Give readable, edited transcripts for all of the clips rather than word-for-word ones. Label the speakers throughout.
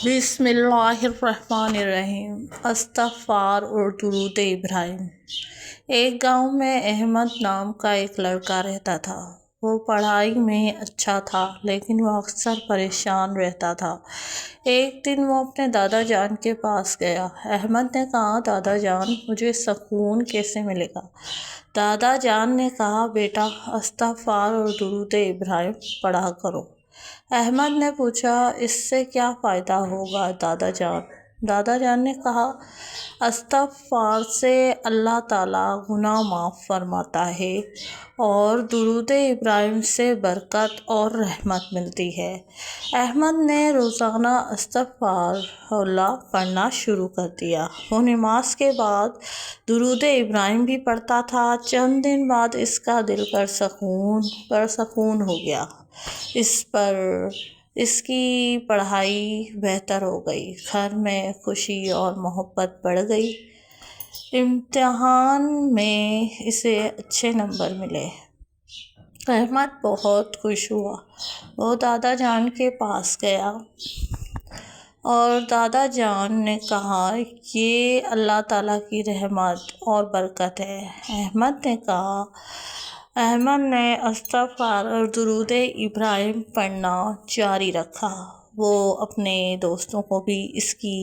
Speaker 1: بسم اللہ الرحمن الرحیم۔ استغفار اور درود ابراہیم۔ ایک گاؤں میں احمد نام کا ایک لڑکا رہتا تھا۔ وہ پڑھائی میں اچھا تھا لیکن وہ اکثر پریشان رہتا تھا۔ ایک دن وہ اپنے دادا جان کے پاس گیا۔ احمد نے کہا، دادا جان، مجھے سکون کیسے ملے گا؟ دادا جان نے کہا، بیٹا، استغفار اور درود ابراہیم پڑھا کرو۔ احمد نے پوچھا، اس سے کیا فائدہ ہوگا دادا جان؟ دادا جان نے کہا، استغفار سے اللہ تعالیٰ گناہ معاف فرماتا ہے اور درود ابراہیم سے برکت اور رحمت ملتی ہے۔ احمد نے روزانہ استغفار اللہ پڑھنا شروع کر دیا۔ وہ نماز کے بعد درود ابراہیم بھی پڑھتا تھا۔ چند دن بعد اس کا دل پرسکون ہو گیا۔ اس کی پڑھائی بہتر ہو گئی، گھر میں خوشی اور محبت بڑھ گئی۔ امتحان میں اسے اچھے نمبر ملے۔ احمد بہت خوش ہوا۔ وہ دادا جان کے پاس گیا اور دادا جان نے کہا، یہ اللہ تعالیٰ کی رحمت اور برکت ہے۔ احمد نے استغفار اور درود ابراہیم پڑھنا جاری رکھا۔ وہ اپنے دوستوں کو بھی اس کی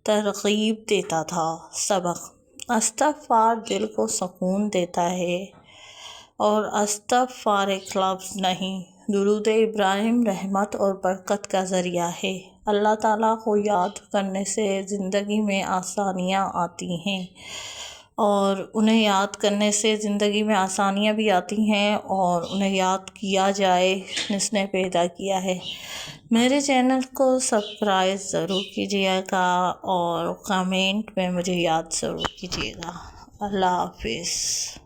Speaker 1: ترغیب دیتا تھا۔ سبق: استغفار دل کو سکون دیتا ہے اور استغفار ایک لفظ نہیں، درود ابراہیم رحمت اور برکت کا ذریعہ ہے۔ اللہ تعالیٰ کو یاد کرنے سے زندگی میں آسانیاں آتی ہیں اور انہیں یاد کرنے سے زندگی میں آسانیاں بھی آتی ہیں اور انہیں یاد کیا جائے جس نے پیدا کیا ہے۔ میرے چینل کو سبسکرائب ضرور کیجیے گا اور کمنٹ میں مجھے یاد ضرور کیجیے گا۔ اللہ حافظ۔